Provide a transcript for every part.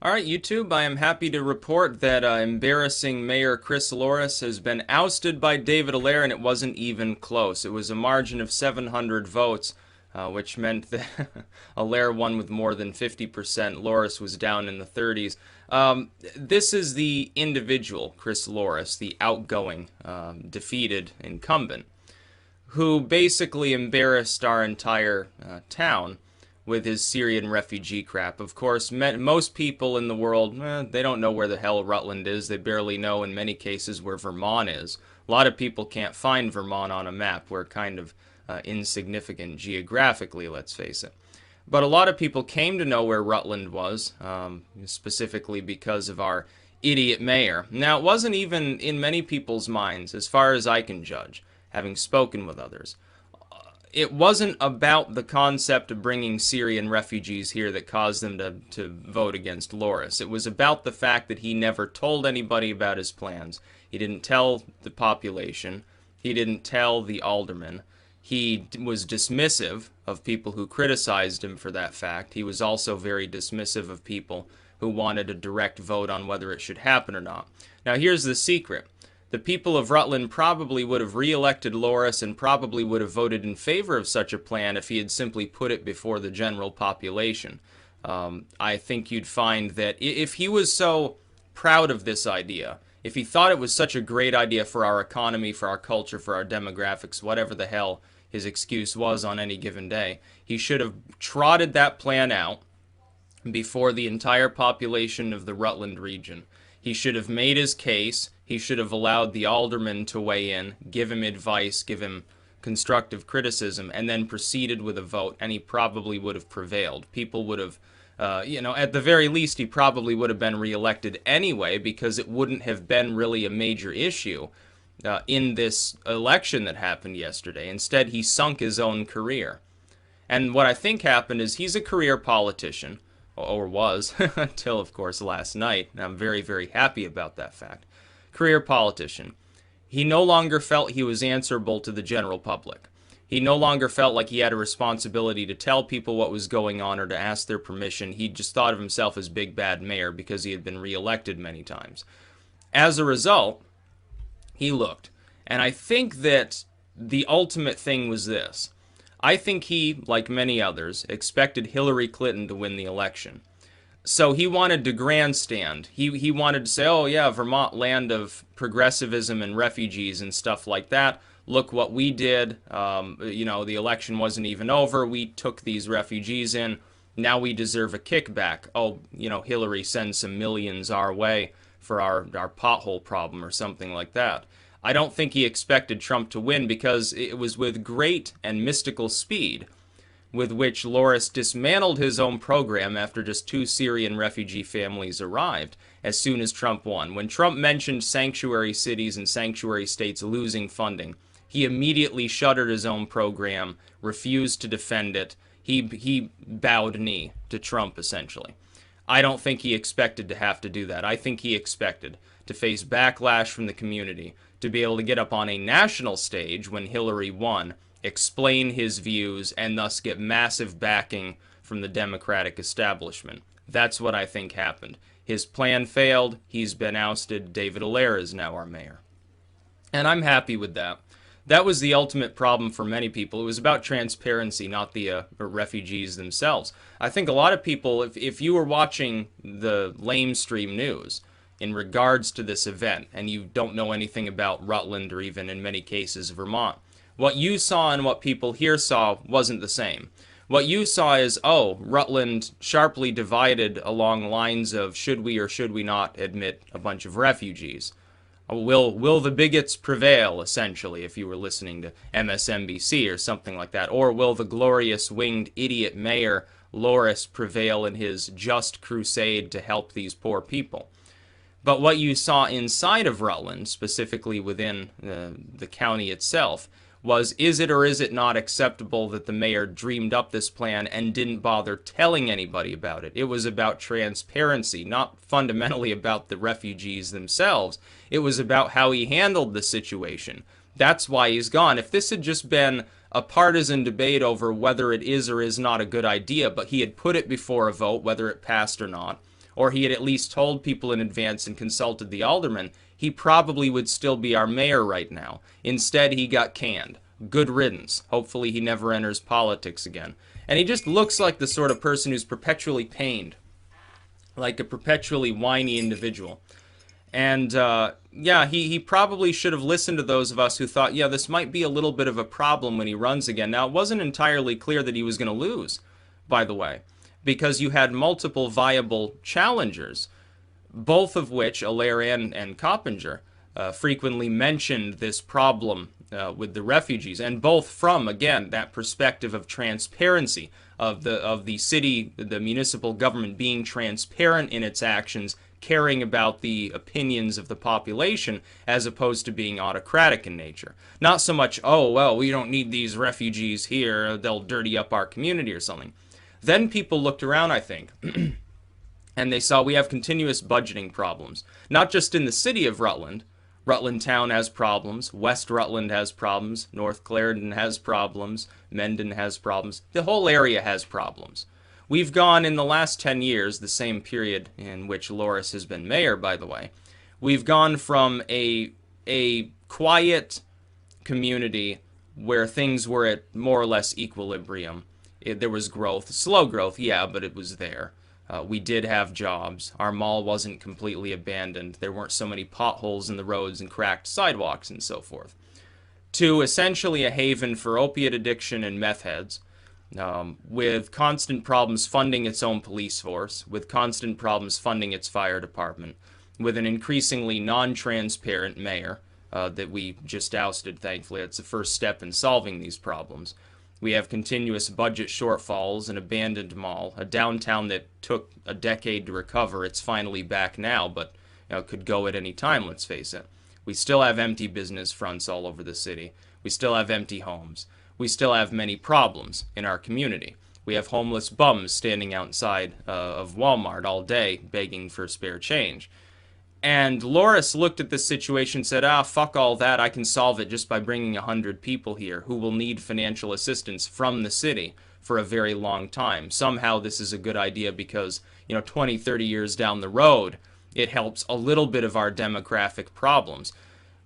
All right, YouTube, I am happy to report that embarrassing Mayor Chris Louras has been ousted by David Allaire, and it wasn't even close. It was a margin of 700 votes, which meant that Allaire won with more than 50%. Louras was down in the 30s. This is the individual, Chris Louras, the outgoing, defeated incumbent, who basically embarrassed our entire town with his Syrian refugee crap. Of course, most people in the world, they don't know where the hell Rutland is. They barely know, in many cases, where Vermont is. A lot of people can't find Vermont on a map. We're kind of insignificant geographically, let's face it. But a lot of people came to know where Rutland was, specifically because of our idiot mayor. Now, it wasn't even in many people's minds, as far as I can judge, having spoken with others. It wasn't about the concept of bringing Syrian refugees here that caused them to vote against Louras. It was about the fact that he never told anybody about his plans. He didn't tell the population. He didn't tell the aldermen. He was dismissive of people who criticized him for that fact. He was also very dismissive of people who wanted a direct vote on whether it should happen or not. Now, here's the secret. The people of Rutland probably would have re-elected Louras and probably would have voted in favor of such a plan if he had simply put it before the general population. I think you'd find that if he was so proud of this idea, if he thought it was such a great idea for our economy, for our culture, for our demographics, whatever the hell his excuse was on any given day, he should have trotted that plan out before the entire population of the Rutland region. He should have made his case. He should have allowed the aldermen to weigh in, give him advice, give him constructive criticism, and then proceeded with a vote, and he probably would have prevailed. People would have, at the very least, he probably would have been reelected anyway, because it wouldn't have been really a major issue in this election that happened yesterday. Instead, he sunk his own career. And what I think happened is he's a career politician, or was, until, of course, last night, and I'm very, very happy about that fact. Career politician. He no longer felt he was answerable to the general public. He no longer felt like he had a responsibility to tell people what was going on or to ask their permission. He just thought of himself as big bad mayor because he had been reelected many times. As a result, he looked. And I think that the ultimate thing was this. I think he, like many others, expected Hillary Clinton to win the election. So he wanted to grandstand. He wanted to say, oh yeah, Vermont, land of progressivism and refugees and stuff like that. Look what we did. The election wasn't even over. We took these refugees in. Now we deserve a kickback. Oh, Hillary sends some millions our way for our pothole problem or something like that. I don't think he expected Trump to win because it was with great and mystical speed with which Louras dismantled his own program after just 2 Syrian refugee families arrived as soon as Trump won. When Trump mentioned sanctuary cities and sanctuary states losing funding, he immediately shuttered his own program, refused to defend it. He bowed knee to Trump, essentially. I don't think he expected to have to do that. I think he expected to face backlash from the community, to be able to get up on a national stage when Hillary won, explain his views, and thus get massive backing from the Democratic establishment. That's what I think happened. His plan failed. He's been ousted. David Allaire is now our mayor. And I'm happy with that. That was the ultimate problem for many people. It was about transparency, not the refugees themselves. I think a lot of people, if you were watching the lamestream news in regards to this event, and you don't know anything about Rutland or even in many cases Vermont, what you saw and what people here saw wasn't the same. What you saw is, oh, Rutland sharply divided along lines of should we or should we not admit a bunch of refugees. Will the bigots prevail, essentially, if you were listening to MSNBC or something like that? Or will the glorious winged idiot mayor Louras prevail in his just crusade to help these poor people? But what you saw inside of Rutland, specifically within the county itself, was is it or is it not acceptable that the mayor dreamed up this plan and didn't bother telling anybody about it? It was about transparency, not fundamentally about the refugees themselves. It was about how he handled the situation. That's why he's gone. If this had just been a partisan debate over whether it is or is not a good idea, but he had put it before a vote, whether it passed or not, or he had at least told people in advance and consulted the aldermen, he probably would still be our mayor right now. Instead, he got canned. Good riddance. Hopefully he never enters politics again. And he just looks like the sort of person who's perpetually pained, like a perpetually whiny individual. And yeah, he probably should have listened to those of us who thought, yeah, this might be a little bit of a problem when he runs again. Now, it wasn't entirely clear that he was going to lose, by the way, because you had multiple viable challengers, both of which, Allaire and Coppinger, frequently mentioned this problem with the refugees, and both from, again, that perspective of transparency, of the city, the municipal government being transparent in its actions, caring about the opinions of the population, as opposed to being autocratic in nature. Not so much, oh, well, we don't need these refugees here, they'll dirty up our community or something. Then people looked around, I think, and they saw we have continuous budgeting problems. Not just in the city of Rutland. Rutland town has problems. West Rutland has problems. North Clarendon has problems. Mendon has problems. The whole area has problems. We've gone, in the last 10 years, the same period in which Louras has been mayor, by the way, we've gone from a quiet community where things were at more or less equilibrium. There was growth, slow growth, yeah, but it was there. We did have jobs. Our mall wasn't completely abandoned. There weren't so many potholes in the roads and cracked sidewalks and so forth. To essentially a haven for opiate addiction and meth heads, with constant problems funding its own police force, with constant problems funding its fire department, with an increasingly non-transparent mayor that we just ousted, thankfully. It's the first step in solving these problems. We have continuous budget shortfalls, an abandoned mall, a downtown that took a decade to recover. It's finally back now, but could go at any time, let's face it. We still have empty business fronts all over the city. We still have empty homes. We still have many problems in our community. We have homeless bums standing outside of Walmart all day begging for spare change. And Louras looked at this situation and said, fuck all that, I can solve it just by bringing 100 people here who will need financial assistance from the city for a very long time. Somehow this is a good idea because, 20, 30 years down the road, it helps a little bit of our demographic problems.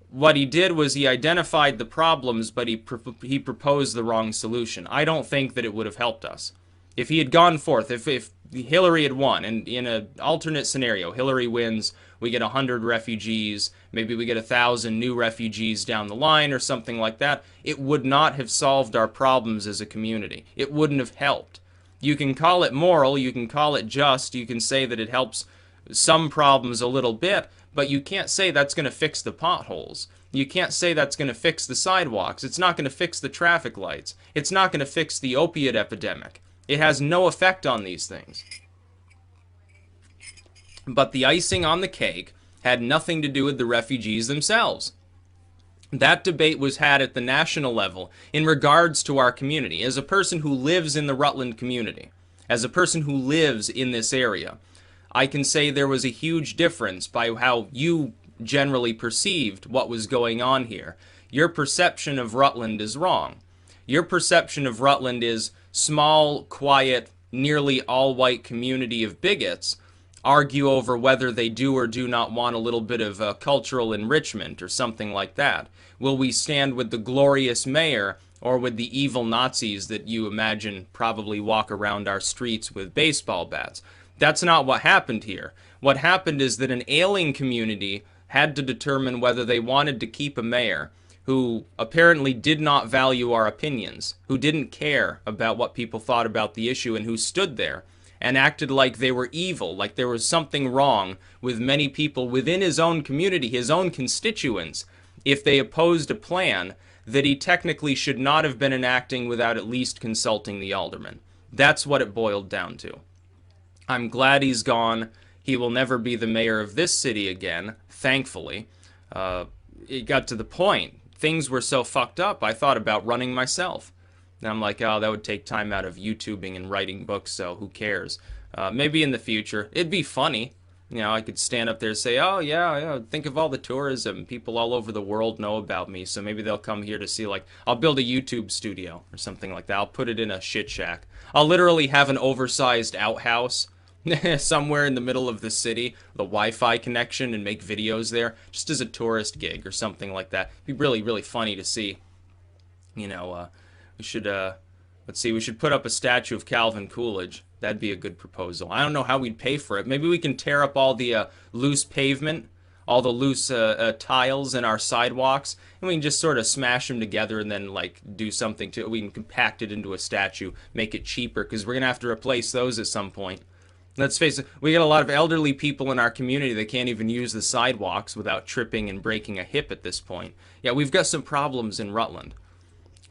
What he did was he identified the problems, but he proposed the wrong solution. I don't think that it would have helped us. If he had gone forth, if Hillary had won, and in an alternate scenario, Hillary wins, we get 100 refugees, maybe we get 1,000 new refugees down the line or something like that, it would not have solved our problems as a community. It wouldn't have helped. You can call it moral, you can call it just, you can say that it helps some problems a little bit, but you can't say that's going to fix the potholes. You can't say that's going to fix the sidewalks. It's not going to fix the traffic lights. It's not going to fix the opiate epidemic. It has no effect on these things. But the icing on the cake had nothing to do with the refugees themselves. That debate was had at the national level in regards to our community. As a person who lives in the Rutland community, as a person who lives in this area, I can say there was a huge difference by how you generally perceived what was going on here. Your perception of Rutland is wrong. Your perception of Rutland is small, quiet, nearly all-white community of bigots argue over whether they do or do not want a little bit of cultural enrichment or something like that. Will we stand with the glorious mayor or with the evil Nazis that you imagine probably walk around our streets with baseball bats? That's not what happened here. What happened is that an ailing community had to determine whether they wanted to keep a mayor who apparently did not value our opinions, who didn't care about what people thought about the issue, and who stood there and acted like they were evil, like there was something wrong with many people within his own community, his own constituents, if they opposed a plan that he technically should not have been enacting without at least consulting the aldermen. That's what it boiled down to. I'm glad he's gone. He will never be the mayor of this city again, thankfully. It got to the point. Things were so fucked up, I thought about running myself. And I'm like, that would take time out of YouTubing and writing books, so who cares? Maybe in the future. It'd be funny. I could stand up there and say, oh, yeah, think of all the tourism. People all over the world know about me, so maybe they'll come here to see, I'll build a YouTube studio or something like that. I'll put it in a shit shack. I'll literally have an oversized outhouse somewhere in the middle of the city, the Wi-Fi connection, and make videos there, just as a tourist gig or something like that. It'd be really, really funny to see. You know, we should, let's see, we should put up a statue of Calvin Coolidge. That'd be a good proposal. I don't know how we'd pay for it. Maybe we can tear up all the loose pavement, all the loose tiles in our sidewalks, and we can just sort of smash them together and then like do something to it. We can compact it into a statue, make it cheaper, because we're gonna have to replace those at some point. Let's face it, we got a lot of elderly people in our community that can't even use the sidewalks without tripping and breaking a hip at this point. Yeah, we've got some problems in Rutland.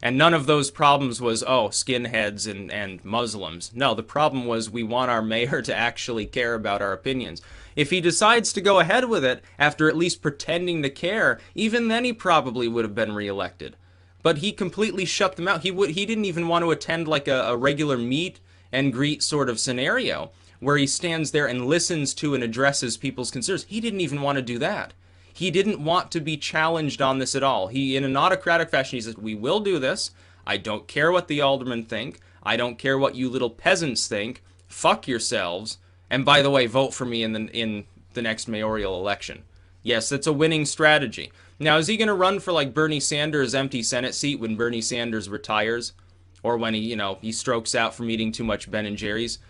And none of those problems was, oh, skinheads and Muslims. No, the problem was we want our mayor to actually care about our opinions. If he decides to go ahead with it, after at least pretending to care, even then he probably would have been reelected. But he completely shut them out. He didn't even want to attend like a regular meet and greet sort of scenario where he stands there and listens to and addresses people's concerns. He didn't even want to do that. He didn't want to be challenged on this at all. He, in an autocratic fashion, he says, we will do this. I don't care what the aldermen think. I don't care what you little peasants think. Fuck yourselves. And by the way, vote for me in the next mayoral election. Yes, that's a winning strategy. Now, is he going to run for like Bernie Sanders' empty Senate seat when Bernie Sanders retires? Or when he strokes out from eating too much Ben and Jerry's?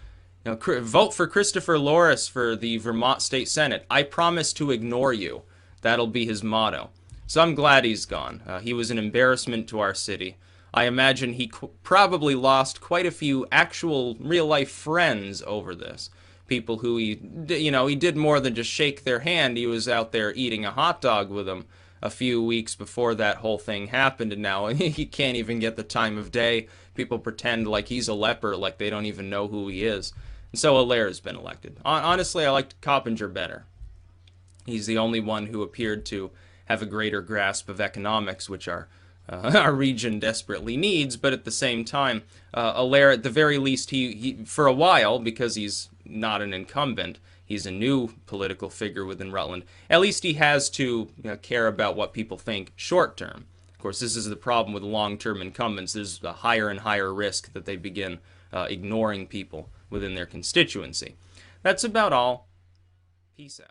Vote for Christopher Louras for the Vermont State Senate. I promise to ignore you. That'll be his motto. So I'm glad he's gone. He was an embarrassment to our city. I imagine he probably lost quite a few actual real-life friends over this. People who he did more than just shake their hand. He was out there eating a hot dog with them a few weeks before that whole thing happened, and now he can't even get the time of day. People pretend like he's a leper, like they don't even know who he is. And so Allaire has been elected. Honestly, I liked Coppinger better. He's the only one who appeared to have a greater grasp of economics, which our region desperately needs. But at the same time, Allaire, at the very least, he for a while, because he's not an incumbent, he's a new political figure within Rutland. At least he has to care about what people think short term. Of course, this is the problem with long-term incumbents. There's a higher and higher risk that they begin ignoring people within their constituency. That's about all. Peace out.